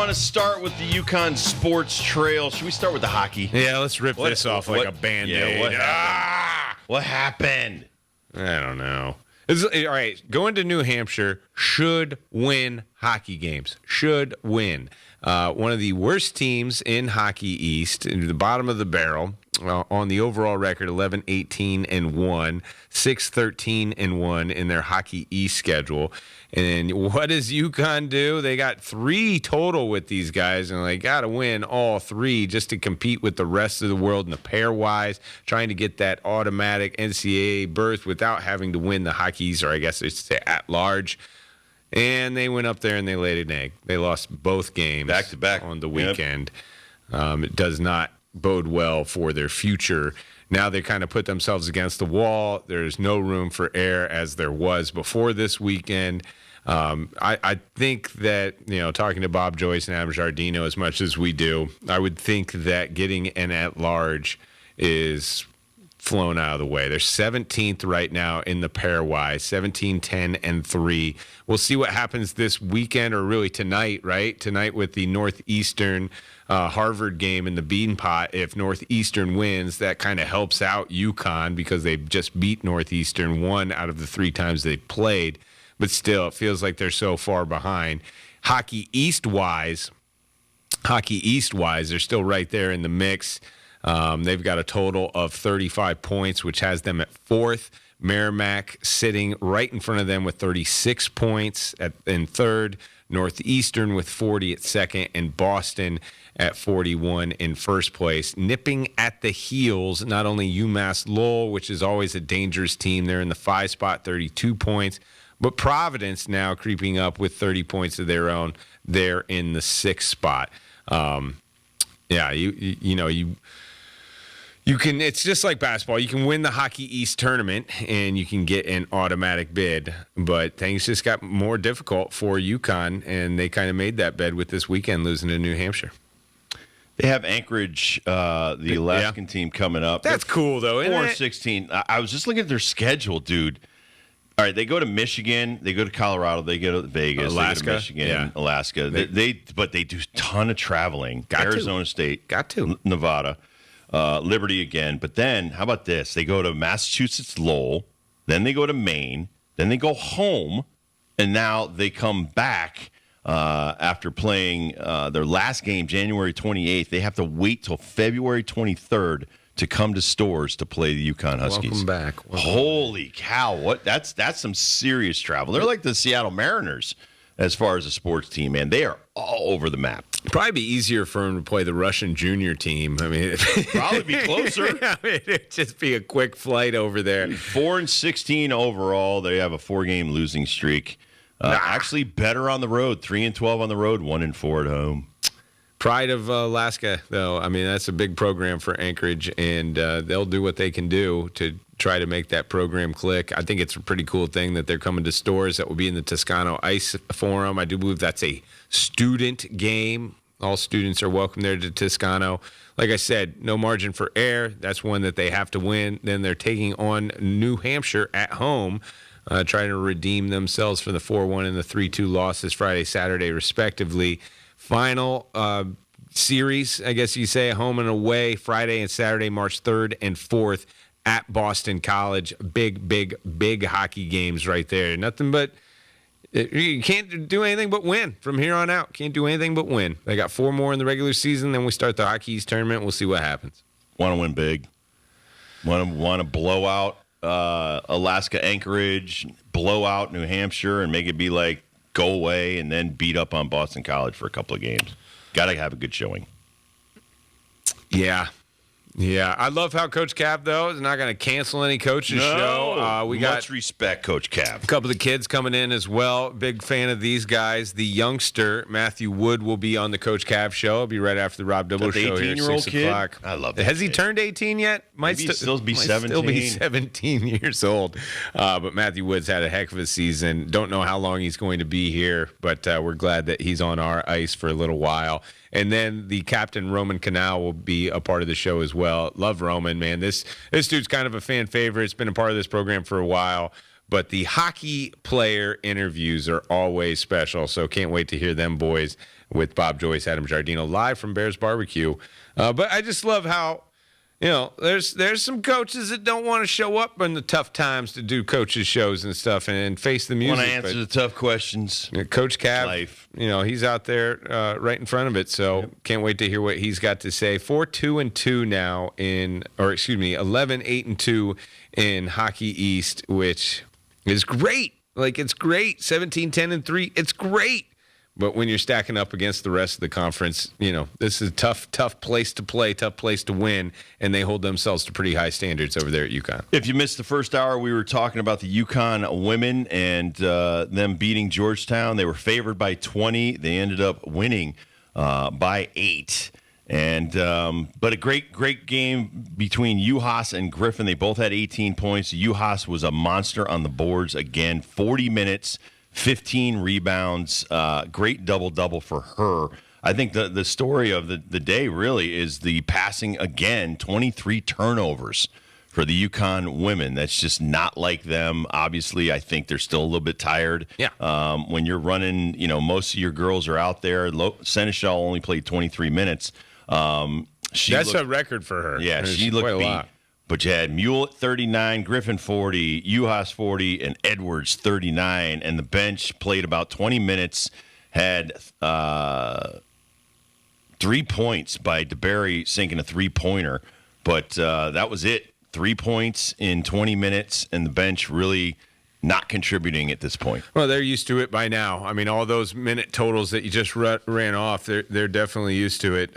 want to start with the UConn sports trail. Should we start with the hockey? Yeah, let's rip this off like a Band-Aid. Yeah, what happened? I don't know. All right, going to New Hampshire should win hockey games. Should win. One of the worst teams in Hockey East, in the bottom of the barrel, on the overall record, 11-18-1, 6-13-1 in their Hockey East schedule. And what does UConn do? They got 3 total with these guys, and they got to win all 3 just to compete with the rest of the world in the pairwise, trying to get that automatic NCAA berth without having to win the Hockey East, or I guess it's at large. And they went up there and they laid an egg. They lost both games back to back on the weekend. Yep. It does not bode well for their future. Now they kind of put themselves against the wall. There's no room for error as there was before this weekend. I think that, talking to Bob Joyce and Adam Giardino as much as we do, I would think that getting an at-large is flown out of the way. They're 17th right now in the pairwise, 17-10-3. We'll see what happens this weekend, or really tonight, right? Tonight with the Northeastern Harvard game in the Bean Pot. If Northeastern wins, that kind of helps out UConn because they just beat Northeastern 1 out of the 3 times they played. But still, it feels like they're so far behind. Hockey East-wise, they're still right there in the mix. They've got a total of 35 points, which has them at 4th. Merrimack sitting right in front of them with 36 points in 3rd. Northeastern with 40 at 2nd, and Boston at 41 in 1st place. Nipping at the heels, not only UMass Lowell, which is always a dangerous team. They're in the 5 spot, 32 points. But Providence now creeping up with 30 points of their own. They're in the 6th spot. You can. It's just like basketball. You can win the Hockey East tournament and you can get an automatic bid, but things just got more difficult for UConn, and they kind of made that bed with this weekend losing to New Hampshire. They have Anchorage, the Alaskan team, coming up. That's cool, though, isn't it? 4-16. I was just looking at their schedule, dude. All right, they go to Michigan, they go to Colorado, they go to Vegas, Alaska, they go to Michigan, Alaska. But they do a ton of traveling. Arizona State, Nevada. Liberty again. But then, how about this? They go to Massachusetts Lowell, then they go to Maine, then they go home, and now they come back after playing their last game, January 28th. They have to wait till February 23rd to come to Stores to play the UConn Huskies. Welcome back. Holy cow. What? That's some serious travel. They're like the Seattle Mariners as far as a sports team, man. They are all over the map. Probably be easier for them to play the Russian junior team. I mean, probably be closer. It'd just be a quick flight over there. 4-16 overall. They have a 4-game losing streak. Actually better on the road. 3-12 on the road, 1-4 at home. Pride of Alaska, though. I mean, that's a big program for Anchorage, and they'll do what they can do to try to make that program click. I think it's a pretty cool thing that they're coming to Stores. That will be in the Toscano Ice Forum. I do believe that's a student game. All students are welcome there to Toscano. Like I said, no margin for error. That's one that they have to win. Then they're taking on New Hampshire at home, trying to redeem themselves for the 4-1 and the 3-2 losses Friday, Saturday, respectively. Final series, I guess you say, home and away, Friday and Saturday, March 3rd and 4th at Boston College. Big hockey games right there. Nothing but you can't do anything but win from here on out. Can't do anything but win. They got 4 more in the regular season. Then we start the Hockey East tournament. We'll see what happens. Want to win big. Want to blow out Alaska Anchorage, blow out New Hampshire, and make it be like go away and then beat up on Boston College for a couple of games. Got to have a good showing. Yeah. I love how Coach Cav, though, is not going to cancel any coaches' show. We got much respect, Coach Cav. A couple of the kids coming in as well. Big fan of these guys. The youngster, Matthew Wood, will be on the Coach Cav show. It'll be right after the Rob Dibble show here at 6 o'clock. I love that. Has he turned 18 yet? Might still be 17. Still be 17 years old. But Matthew Wood's had a heck of a season. Don't know how long he's going to be here, but we're glad that he's on our ice for a little while. And then the captain, Roman Canal, will be a part of the show as well. Love Roman, man. This dude's kind of a fan favorite. It's been a part of this program for a while. But the hockey player interviews are always special, so can't wait to hear them boys with Bob Joyce, Adam Giardino, live from Bears Barbecue. But I just love how, there's some coaches that don't want to show up in the tough times to do coaches shows and stuff and face the music. Want to answer the tough questions. Coach Cav, life. He's out there right in front of it. So can't wait to hear what he's got to say. 4-2-2 now 11-8-2 in Hockey East, which is great. Like, it's great. 17-10-3. It's great. But when you're stacking up against the rest of the conference, this is a tough place to play, tough place to win, and they hold themselves to pretty high standards over there at UConn. If you missed the first hour, we were talking about the UConn women and them beating Georgetown. They were favored by 20. They ended up winning by 8. But a great game between UHAS and Griffin. They both had 18 points. UHAS was a monster on the boards again. 40 minutes. 15 rebounds, great double-double for her. I think the story of the day really is the passing again, 23 turnovers for the UConn women. That's just not like them. Obviously, I think they're still a little bit tired. Yeah. When you're running, most of your girls are out there. Seneschal only played 23 minutes. That's a record for her. Yeah, she looked beat. But you had Mule at 39, Griffin 40, Uhas 40, and Edwards 39. And the bench played about 20 minutes, had 3 points by DeBerry sinking a three-pointer. But that was it. 3 points in 20 minutes, and the bench really not contributing at this point. Well, they're used to it by now. I mean, all those minute totals that you just ran off, they're definitely used to it.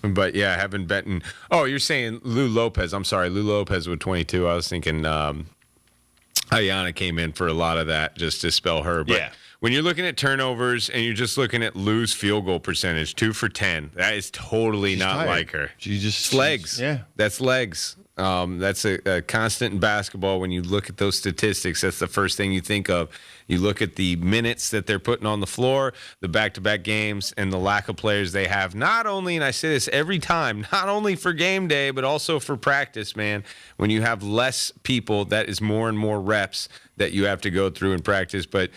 But, yeah, having Benton. Oh, you're saying Lou Lopez. I'm sorry, Lou Lopez with 22. I was thinking Ayana came in for a lot of that just to spell her. But when you're looking at turnovers and you're just looking at Lou's field goal percentage, 2 for 10, that is totally She's not tired. Like her. It's legs. Yeah. That's legs. That's a constant in basketball. When you look at those statistics, that's the first thing you think of. You look at the minutes that they're putting on the floor, the back-to-back games, and the lack of players they have. Not only, and I say this every time, not only for game day, but also for practice, man. When you have less people, that is more and more reps that you have to go through in practice. But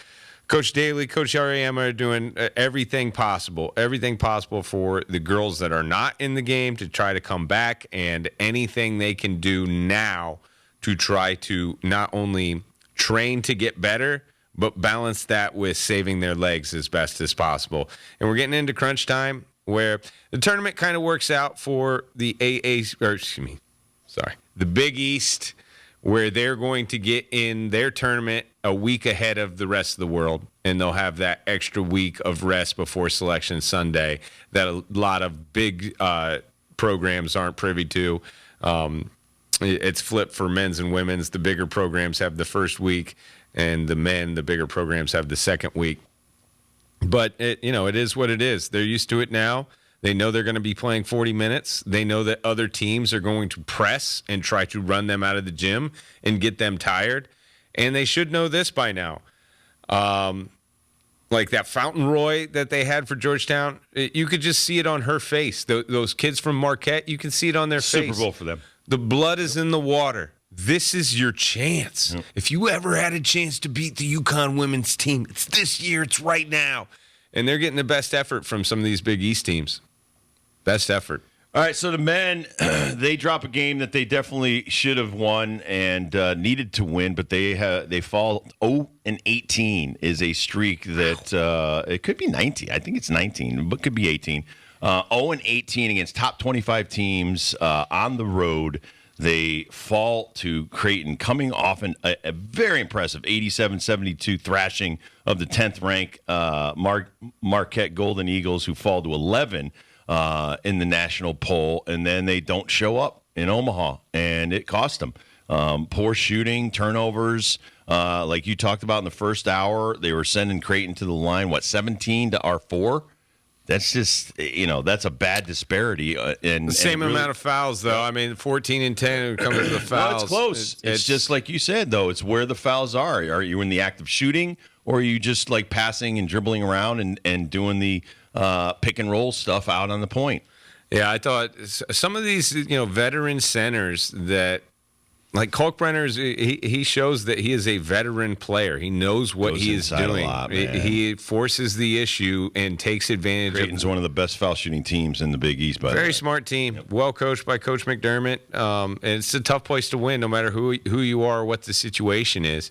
Coach Daly, Coach Ariama are doing everything possible for the girls that are not in the game to try to come back, and anything they can do now to try to not only train to get better, but balance that with saving their legs as best as possible. And we're getting into crunch time where the tournament kind of works out for the the Big East, where they're going to get in their tournament a week ahead of the rest of the world, and they'll have that extra week of rest before Selection Sunday that a lot of big programs aren't privy to. It's flipped for men's and women's. The bigger programs have the first week, and the bigger programs have the second week. But, it is what it is. They're used to it now. They know they're going to be playing 40 minutes. They know that other teams are going to press and try to run them out of the gym and get them tired. And they should know this by now. Like that Fountain Roy that they had for Georgetown, you could just see it on her face. Those kids from Marquette, you can see it on their face. Super Bowl for them. The blood is in the water. This is your chance. Yep. If you ever had a chance to beat the UConn women's team, it's this year. It's right now. And they're getting the best effort from some of these Big East teams. Best effort. All right, so the men, they drop a game that they definitely should have won and needed to win, but they fall 0-18 is a streak that it could be 19. I think it's 19, but could be 18. 0-18 against top 25 teams on the road. They fall to Creighton, coming off a very impressive 87-72 thrashing of the 10th ranked Marquette Golden Eagles, who fall to 11 in the national poll, and then they don't show up in Omaha, and it cost them. Poor shooting, turnovers, like you talked about in the first hour. They were sending Creighton to the line, 17 to our 4? That's just, that's a bad disparity. And the same really, amount of fouls, though. I mean, 14 and 10 when it comes to the fouls. No, it's close. It's just like you said, though. It's where the fouls are. Are you in the act of shooting, or are you just like passing and dribbling around and doing the pick and roll stuff out on the point? Yeah, I thought some of these, veteran centers that like Kalkbrenner's, he shows that he is a veteran player. He knows what he is doing. He forces the issue and takes advantage. Creighton's one of the best foul shooting teams in the Big East. Very smart team, well coached by Coach McDermott. And it's a tough place to win, no matter who you are or what the situation is.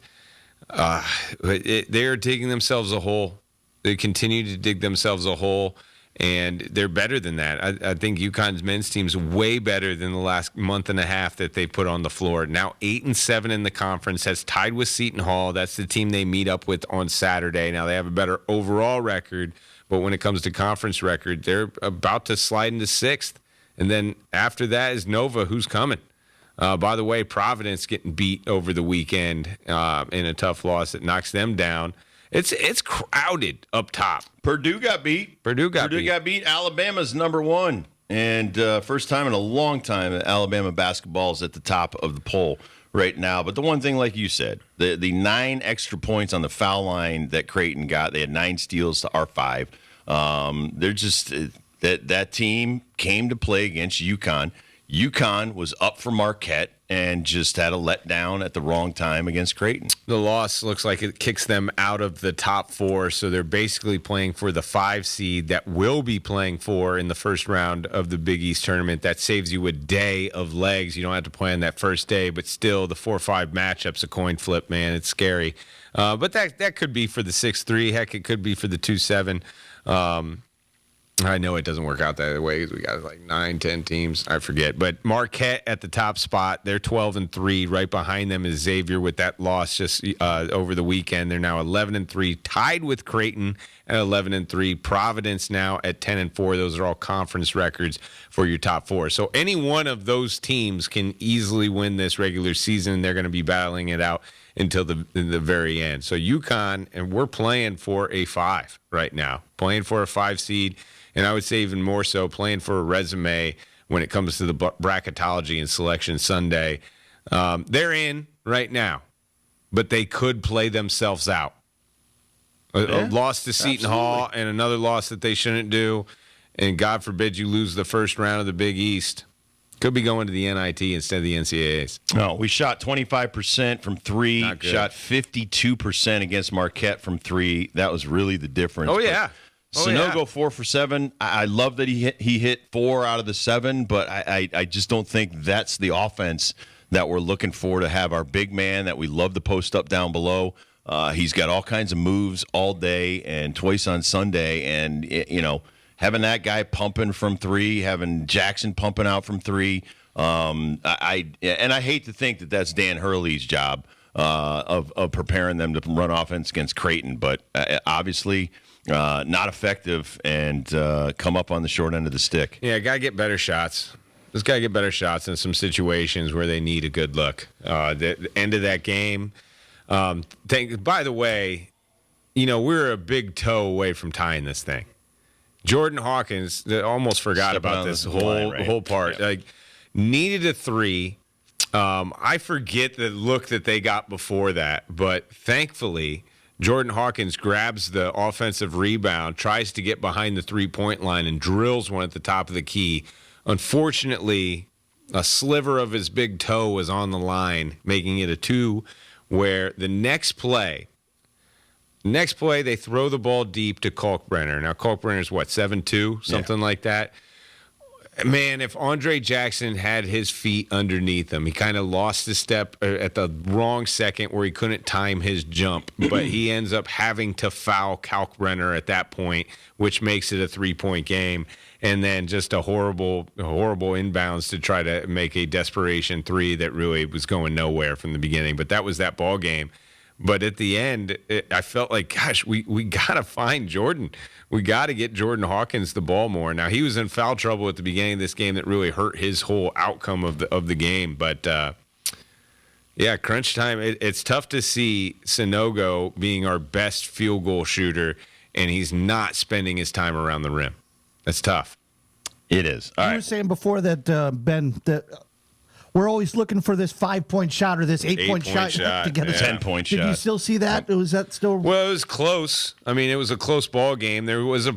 They are digging themselves a hole. They continue to dig themselves a hole. And they're better than that. I think UConn's men's team is way better than the last month and a half that they put on the floor. Now 8-7 in the conference, has tied with Seton Hall. That's the team they meet up with on Saturday. Now they have a better overall record, but when it comes to conference record, they're about to slide into 6th. And then after that is Nova, who's coming. By the way, Providence getting beat over the weekend in a tough loss that knocks them down. It's crowded up top. Purdue got beat. Purdue got beat. Alabama's number 1. And first time in a long time, Alabama basketball is at the top of the poll right now. But the one thing, like you said, the 9 extra points on the foul line that Creighton got, they had 9 steals to our 5. They're just that team came to play against UConn. UConn was up for Marquette and just had a letdown at the wrong time against Creighton. The loss looks like it kicks them out of the top 4, so they're basically playing for the 5 seed that will be playing for in the first round of the Big East tournament. That saves you a day of legs. You don't have to play on that first day, but still the 4-5 matchup's a coin flip, man. It's scary. But that could be for the 6-3. Heck, it could be for the 2-7. I know it doesn't work out that way because we got like 9-10 teams. I forget. But Marquette at the top spot. They're 12-3. Right behind them is Xavier with that loss just over the weekend. They're now 11-3, tied with Creighton at 11-3. Providence now at 10-4. Those are all conference records for your top 4. So any one of those teams can easily win this regular season. They're going to be battling it out until the very end. So UConn, and we're playing for a 5 right now, playing for a 5 seed. And I would say even more so, playing for a resume when it comes to the bracketology and Selection Sunday. They're in right now, but they could play themselves out. A loss to Seton Hall and another loss that they shouldn't do, and God forbid you lose the first round of the Big East. Could be going to the NIT instead of the NCAAs. No, we shot 25% from 3, shot 52% against Marquette from 3. That was really the difference. Oh, yeah. Sanogo 4 for 7. I love that he hit 4 out of the 7, but I just don't think that's the offense that we're looking for to have our big man that we love to post up down below. He's got all kinds of moves all day and twice on Sunday, and having that guy pumping from 3, having Jackson pumping out from 3. I hate to think that that's Dan Hurley's job of preparing them to run offense against Creighton, but obviously. Not effective and come up on the short end of the stick. Yeah, got to get better shots. Just got to get better shots in some situations where they need a good look. The end of that game. By the way, we're a big toe away from tying this thing. Jordan Hawkins almost forgot about this whole part. Yeah. Needed a 3. I forget the look that they got before that, but thankfully Jordan Hawkins grabs the offensive rebound, tries to get behind the 3-point line, and drills one at the top of the key. Unfortunately, a sliver of his big toe was on the line, making it a 2, where the next play, they throw the ball deep to Kalkbrenner. Now, Kalkbrenner's, 7'2", something like that. Man, if Andre Jackson had his feet underneath him, he kind of lost his step at the wrong second where he couldn't time his jump, but he ends up having to foul Kalkbrenner at that point, which makes it a 3-point game. And then just a horrible inbounds to try to make a desperation 3 that really was going nowhere from the beginning. But that was that ball game. But at the end, I felt like, gosh, we got to find Jordan. We got to get Jordan Hawkins the ball more. Now, he was in foul trouble at the beginning of this game that really hurt his whole outcome of the game. But, crunch time, it's tough to see Sanogo being our best field goal shooter, and he's not spending his time around the rim. That's tough. It is. You were saying before that, Ben, that we're always looking for this 5-point shot or this 8-point shot to get us 10-point shot. Did you still see that? Was that still? Well, it was close. I mean, it was a close ball game. There was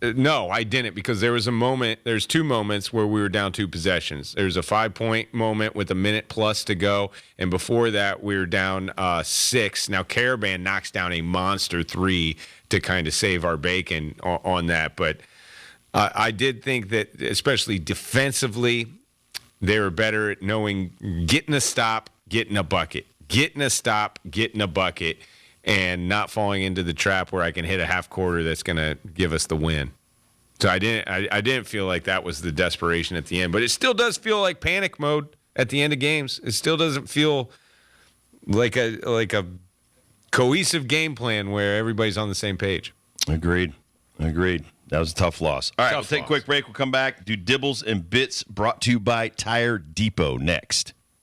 no, I didn't, because there was a moment. There's 2 moments where we were down 2 possessions. There's a 5-point moment with a minute plus to go, and before that we were down 6. Now Caravan knocks down a monster 3 to kind of save our bacon on that, but I did think that, especially defensively, they were better at knowing getting a stop, getting a bucket, getting a stop, getting a bucket, and not falling into the trap where I can hit a half quarter that's going to give us the win. So I didn't feel like that was the desperation at the end, but it still does feel like panic mode at the end of games. It still doesn't feel like a cohesive game plan where everybody's on the same page. Agreed. That was a tough loss. All right, we'll take a quick break. We'll come back. Do Dibbles and Bits, brought to you by Tire Depot next.